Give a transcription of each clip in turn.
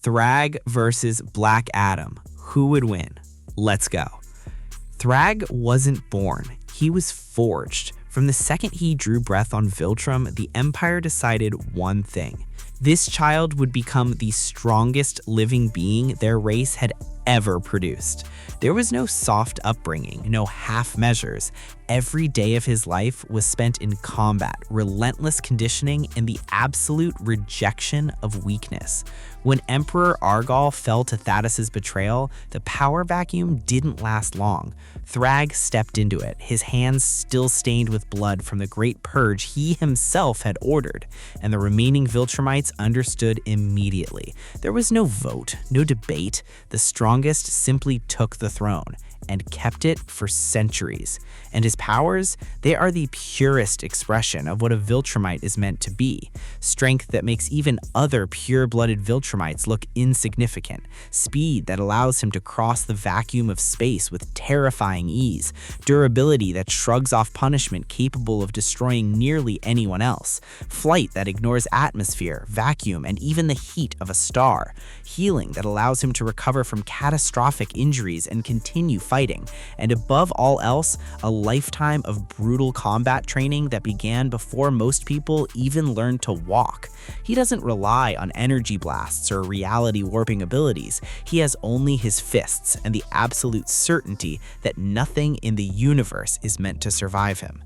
Thragg versus Black Adam. Who would win? Let's go. Thragg wasn't born, he was forged. From the second he drew breath on Viltrum, the Empire decided one thing. This child would become the strongest living being their race had ever produced. There was no soft upbringing, no half measures. Every day of his life was spent in combat, relentless conditioning, and the absolute rejection of weakness. When Emperor Argal fell to Thaddeus' betrayal, the power vacuum didn't last long. Thragg stepped into it, his hands still stained with blood from the great purge he himself had ordered, and the remaining Viltrumites understood immediately. There was no vote, no debate. The strongest simply took the throne and kept it for centuries. And his powers, they are the purest expression of what a Viltrumite is meant to be. Strength that makes even other pure-blooded Viltrumites look insignificant. Speed that allows him to cross the vacuum of space with terrifying ease. Durability that shrugs off punishment capable of destroying nearly anyone else. Flight that ignores atmosphere, vacuum, and even the heat of a star. Healing that allows him to recover from catastrophic injuries and continue fighting. And above all else, a lifetime of brutal combat training that began before most people even learned to walk. He doesn't rely on energy blasts or reality warping abilities. He has only his fists and the absolute certainty that nothing in the universe is meant to survive him.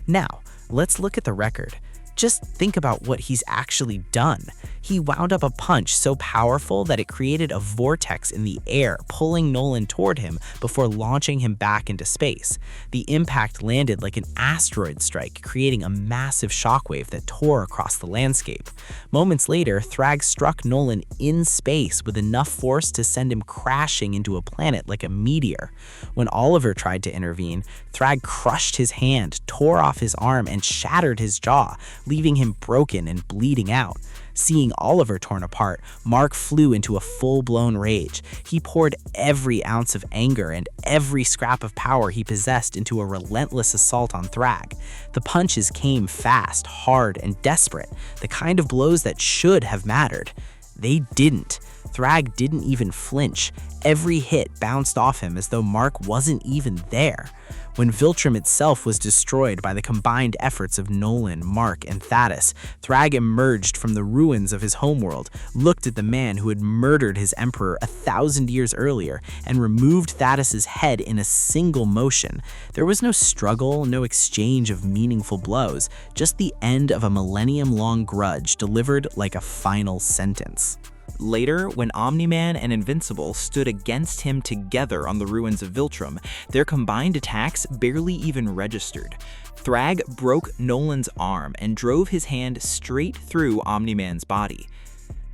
Now, let's look at the record. Just think about what he's actually done. He wound up a punch so powerful that it created a vortex in the air, pulling Nolan toward him before launching him back into space. The impact landed like an asteroid strike, creating a massive shockwave that tore across the landscape. Moments later, Thragg struck Nolan in space with enough force to send him crashing into a planet like a meteor. When Oliver tried to intervene, Thragg crushed his hand, tore off his arm, and shattered his jaw, leaving him broken and bleeding out. Seeing Oliver torn apart, Mark flew into a full-blown rage. He poured every ounce of anger and every scrap of power he possessed into a relentless assault on Thragg. The punches came fast, hard, and desperate, the kind of blows that should have mattered. They didn't. Thragg didn't even flinch. Every hit bounced off him as though Mark wasn't even there. When Viltrum itself was destroyed by the combined efforts of Nolan, Mark, and Thaddeus, Thragg emerged from the ruins of his homeworld, looked at the man who had murdered his emperor 1,000 years earlier, and removed Thaddeus' head in a single motion. There was no struggle, no exchange of meaningful blows, just the end of a millennium-long grudge delivered like a final sentence. Later, when Omni-Man and Invincible stood against him together on the ruins of Viltrum, their combined attacks barely even registered. Thragg broke Nolan's arm and drove his hand straight through Omni-Man's body.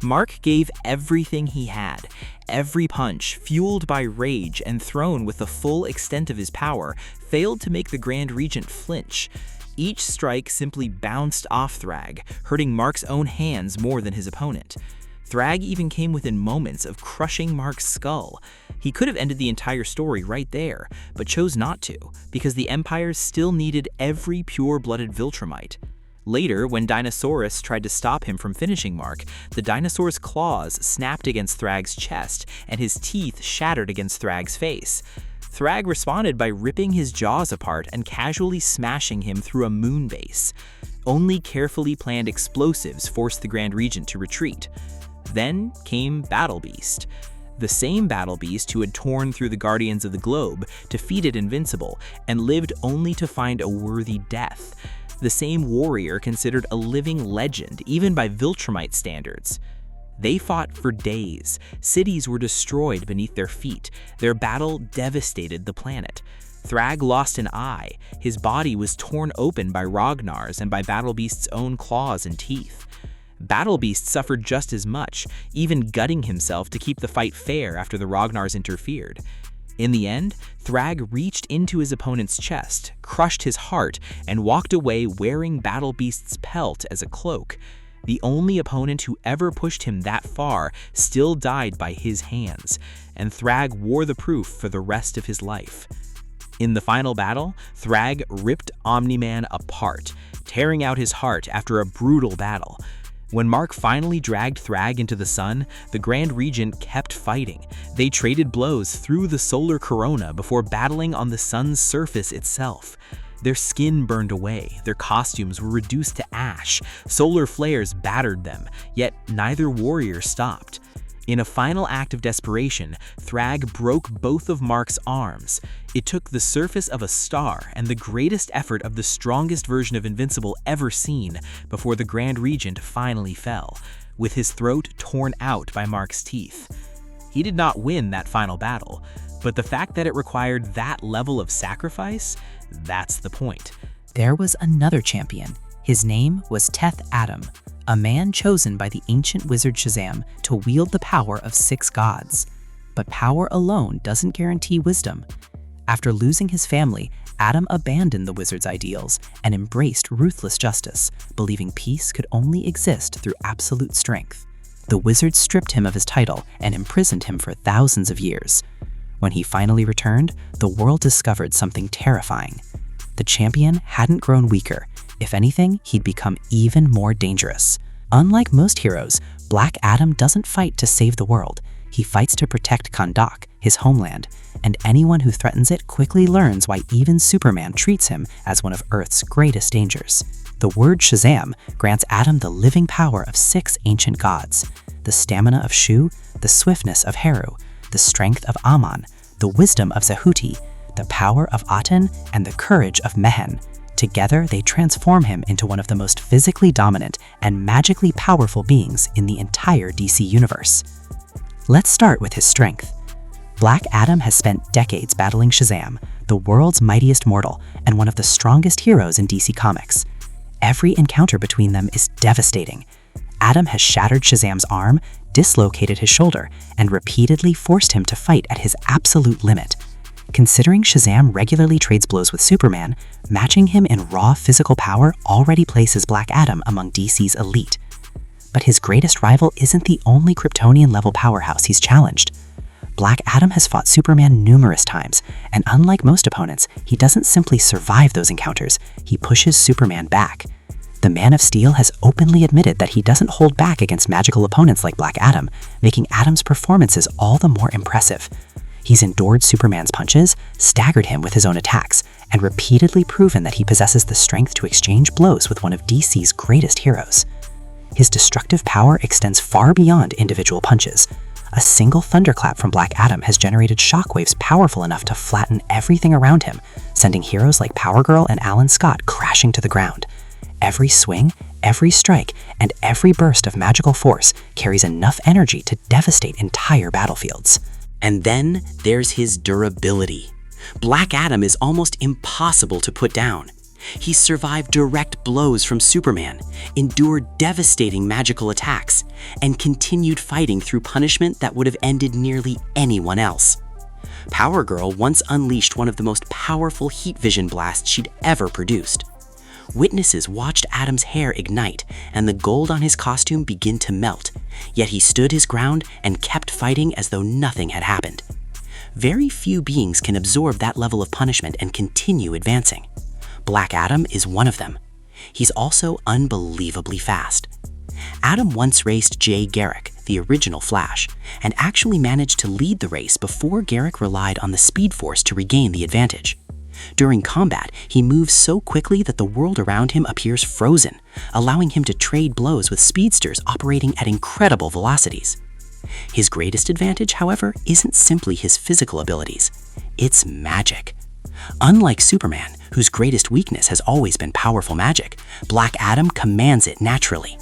Mark gave everything he had. Every punch, fueled by rage and thrown with the full extent of his power, failed to make the Grand Regent flinch. Each strike simply bounced off Thragg, hurting Mark's own hands more than his opponent. Thragg even came within moments of crushing Mark's skull. He could have ended the entire story right there, but chose not to, because the Empire still needed every pure-blooded Viltrumite. Later, when Dinosaurus tried to stop him from finishing Mark, the dinosaur's claws snapped against Thragg's chest, and his teeth shattered against Thragg's face. Thragg responded by ripping his jaws apart and casually smashing him through a moon base. Only carefully planned explosives forced the Grand Regent to retreat. Then came Battle Beast. The same Battle Beast who had torn through the Guardians of the Globe, defeated Invincible, and lived only to find a worthy death. The same warrior considered a living legend, even by Viltrumite standards. They fought for days. Cities were destroyed beneath their feet. Their battle devastated the planet. Thragg lost an eye. His body was torn open by Ragnar's and by Battle Beast's own claws and teeth. Battle Beast suffered just as much, even gutting himself to keep the fight fair after the Ragnars interfered. In the end, Thragg reached into his opponent's chest, crushed his heart, and walked away wearing Battle Beast's pelt as a cloak. The only opponent who ever pushed him that far still died by his hands, and Thragg wore the proof for the rest of his life. In the final battle, Thragg ripped Omni-Man apart, tearing out his heart after a brutal battle. When Mark finally dragged Thragg into the sun, the Grand Regent kept fighting. They traded blows through the solar corona before battling on the sun's surface itself. Their skin burned away, their costumes were reduced to ash, solar flares battered them, yet neither warrior stopped. In a final act of desperation, Thragg broke both of Mark's arms. It took the surface of a star and the greatest effort of the strongest version of Invincible ever seen before the Grand Regent finally fell, with his throat torn out by Mark's teeth. He did not win that final battle, but the fact that it required that level of sacrifice, that's the point. There was another champion. His name was Teth Adam, a man chosen by the ancient wizard Shazam to wield the power of 6 gods. But power alone doesn't guarantee wisdom. After losing his family, Adam abandoned the wizard's ideals and embraced ruthless justice, believing peace could only exist through absolute strength. The wizard stripped him of his title and imprisoned him for thousands of years. When he finally returned, the world discovered something terrifying. The champion hadn't grown weaker. If anything, he'd become even more dangerous. Unlike most heroes, Black Adam doesn't fight to save the world. He fights to protect Kahndaq, his homeland, and anyone who threatens it quickly learns why even Superman treats him as one of Earth's greatest dangers. The word Shazam grants Adam the living power of 6 ancient gods: the stamina of Shu, the swiftness of Heru, the strength of Ammon, the wisdom of Zehuti, the power of Aten, and the courage of Mehen. Together, they transform him into one of the most physically dominant and magically powerful beings in the entire DC universe. Let's start with his strength. Black Adam has spent decades battling Shazam, the world's mightiest mortal and one of the strongest heroes in DC Comics. Every encounter between them is devastating. Adam has shattered Shazam's arm, dislocated his shoulder, and repeatedly forced him to fight at his absolute limit. Considering Shazam regularly trades blows with Superman, matching him in raw physical power already places Black Adam among DC's elite. But his greatest rival isn't the only Kryptonian-level powerhouse he's challenged. Black Adam has fought Superman numerous times, and unlike most opponents, he doesn't simply survive those encounters, he pushes Superman back. The Man of Steel has openly admitted that he doesn't hold back against magical opponents like Black Adam, making Adam's performances all the more impressive. He's endured Superman's punches, staggered him with his own attacks, and repeatedly proven that he possesses the strength to exchange blows with one of DC's greatest heroes. His destructive power extends far beyond individual punches. A single thunderclap from Black Adam has generated shockwaves powerful enough to flatten everything around him, sending heroes like Power Girl and Alan Scott crashing to the ground. Every swing, every strike, and every burst of magical force carries enough energy to devastate entire battlefields. And then there's his durability. Black Adam is almost impossible to put down. He's survived direct blows from Superman, endured devastating magical attacks, and continued fighting through punishment that would have ended nearly anyone else. Power Girl once unleashed one of the most powerful heat vision blasts she'd ever produced. Witnesses watched Adam's hair ignite and the gold on his costume begin to melt, yet he stood his ground and kept fighting as though nothing had happened. Very few beings can absorb that level of punishment and continue advancing. Black Adam is one of them. He's also unbelievably fast. Adam once raced Jay Garrick, the original Flash, and actually managed to lead the race before Garrick relied on the Speed Force to regain the advantage. During combat, he moves so quickly that the world around him appears frozen, allowing him to trade blows with speedsters operating at incredible velocities. His greatest advantage, however, isn't simply his physical abilities. It's magic. Unlike Superman, whose greatest weakness has always been powerful magic, Black Adam commands it naturally.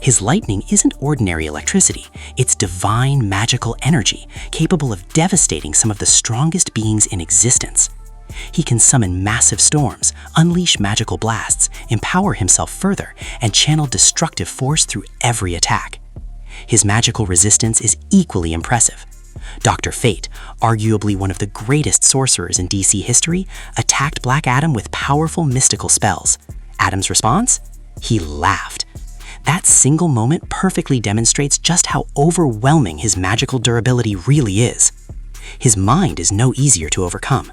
His lightning isn't ordinary electricity, it's divine magical energy, capable of devastating some of the strongest beings in existence. He can summon massive storms, unleash magical blasts, empower himself further, and channel destructive force through every attack. His magical resistance is equally impressive. Dr. Fate, arguably one of the greatest sorcerers in DC history, attacked Black Adam with powerful mystical spells. Adam's response? He laughed. That single moment perfectly demonstrates just how overwhelming his magical durability really is. His mind is no easier to overcome.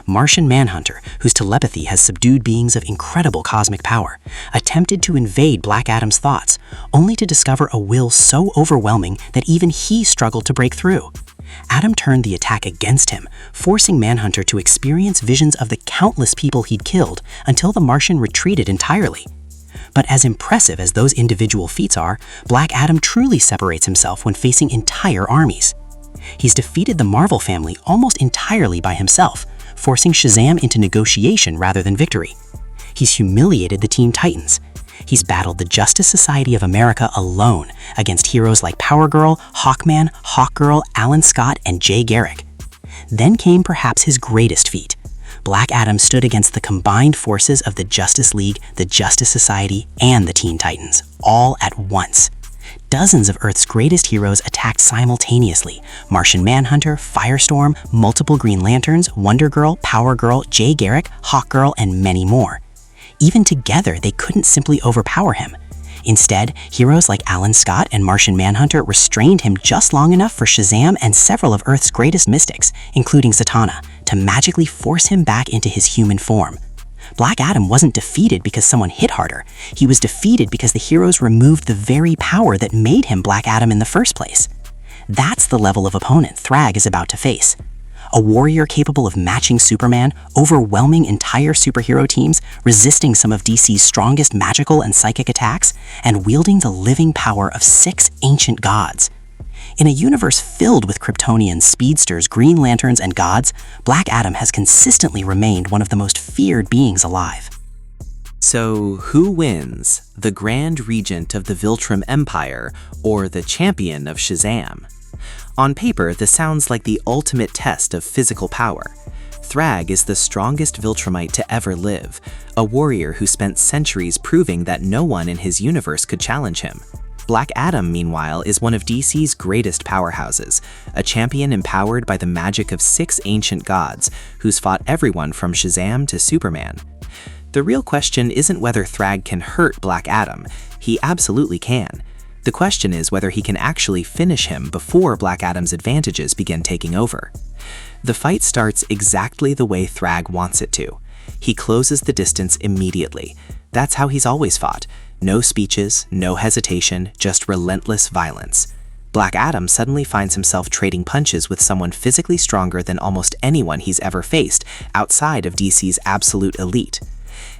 Martian Manhunter, whose telepathy has subdued beings of incredible cosmic power, attempted to invade Black Adam's thoughts, only to discover a will so overwhelming that even he struggled to break through. Adam turned the attack against him, forcing Manhunter to experience visions of the countless people he'd killed until the Martian retreated entirely. But as impressive as those individual feats are, Black Adam truly separates himself when facing entire armies. He's defeated the Marvel family almost entirely by himself, forcing Shazam into negotiation rather than victory. He's humiliated the Teen Titans. He's battled the Justice Society of America alone against heroes like Power Girl, Hawkman, Hawkgirl, Alan Scott, and Jay Garrick. Then came perhaps his greatest feat. Black Adam stood against the combined forces of the Justice League, the Justice Society, and the Teen Titans, all at once. Dozens of Earth's greatest heroes attacked simultaneously: Martian Manhunter, Firestorm, multiple Green Lanterns, Wonder Girl, Power Girl, Jay Garrick, Hawkgirl, and many more. Even together, they couldn't simply overpower him. Instead, heroes like Alan Scott and Martian Manhunter restrained him just long enough for Shazam and several of Earth's greatest mystics, including Zatanna, to magically force him back into his human form. Black Adam wasn't defeated because someone hit harder. He was defeated because the heroes removed the very power that made him Black Adam in the first place. That's the level of opponent Thragg is about to face. A warrior capable of matching Superman, overwhelming entire superhero teams, resisting some of DC's strongest magical and psychic attacks, and wielding the living power of 6 ancient gods. In a universe filled with Kryptonians, speedsters, Green Lanterns, and gods, Black Adam has consistently remained one of the most feared beings alive. So who wins, the Grand Regent of the Viltrum Empire or the champion of Shazam? On paper, this sounds like the ultimate test of physical power. Thragg is the strongest Viltrumite to ever live, a warrior who spent centuries proving that no one in his universe could challenge him. Black Adam, meanwhile, is one of DC's greatest powerhouses, a champion empowered by the magic of 6 ancient gods, who's fought everyone from Shazam to Superman. The real question isn't whether Thragg can hurt Black Adam. He absolutely can. The question is whether he can actually finish him before Black Adam's advantages begin taking over. The fight starts exactly the way Thragg wants it to. He closes the distance immediately. That's how he's always fought. No speeches, no hesitation, just relentless violence. Black Adam suddenly finds himself trading punches with someone physically stronger than almost anyone he's ever faced outside of DC's absolute elite.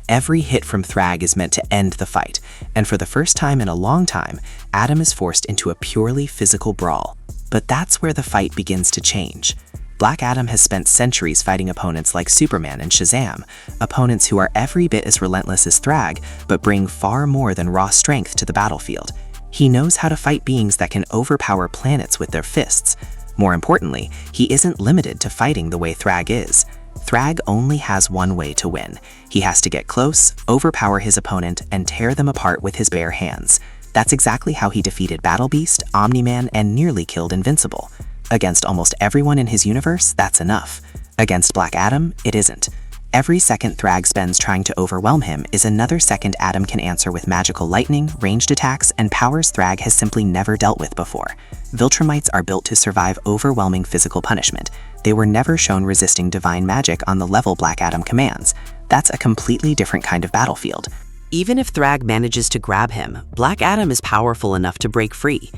Every hit from Thragg is meant to end the fight, and for the first time in a long time, Adam is forced into a purely physical brawl. But that's where the fight begins to change. Black Adam has spent centuries fighting opponents like Superman and Shazam, opponents who are every bit as relentless as Thragg, but bring far more than raw strength to the battlefield. He knows how to fight beings that can overpower planets with their fists. More importantly, he isn't limited to fighting the way Thragg is. Thragg only has one way to win. He has to get close, overpower his opponent, and tear them apart with his bare hands. That's exactly how he defeated Battle Beast, Omni-Man, and nearly killed Invincible. Against almost everyone in his universe, that's enough. Against Black Adam, it isn't. Every second Thragg spends trying to overwhelm him is another second Adam can answer with magical lightning, ranged attacks, and powers Thragg has simply never dealt with before. Viltrumites are built to survive overwhelming physical punishment. They were never shown resisting divine magic on the level Black Adam commands. That's a completely different kind of battlefield. Even if Thragg manages to grab him, Black Adam is powerful enough to break free.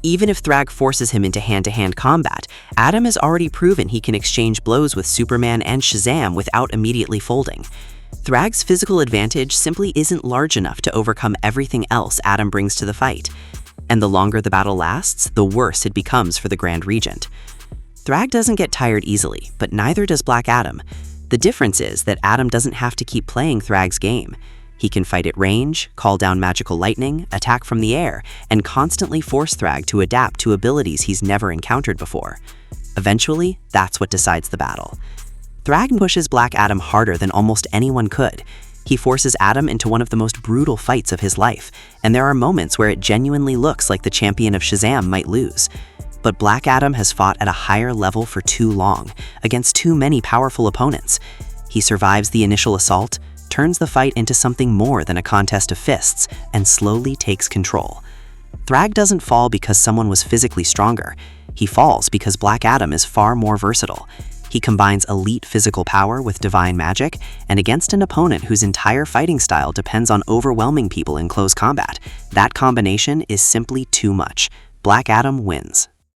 Even if Thragg forces him into hand-to-hand combat, Adam has already proven he can exchange blows with Superman and Shazam without immediately folding. Thragg's physical advantage simply isn't large enough to overcome everything else Adam brings to the fight. And the longer the battle lasts, the worse it becomes for the Grand Regent. Thragg doesn't get tired easily, but neither does Black Adam. The difference is that Adam doesn't have to keep playing Thragg's game. He can fight at range, call down magical lightning, attack from the air, and constantly force Thragg to adapt to abilities he's never encountered before. Eventually, that's what decides the battle. Thragg pushes Black Adam harder than almost anyone could. He forces Adam into one of the most brutal fights of his life, and there are moments where it genuinely looks like the champion of Shazam might lose. But Black Adam has fought at a higher level for too long, against too many powerful opponents. He survives the initial assault, turns the fight into something more than a contest of fists, and slowly takes control. Thragg doesn't fall because someone was physically stronger. He falls because Black Adam is far more versatile. He combines elite physical power with divine magic, and against an opponent whose entire fighting style depends on overwhelming people in close combat, that combination is simply too much. Black Adam wins.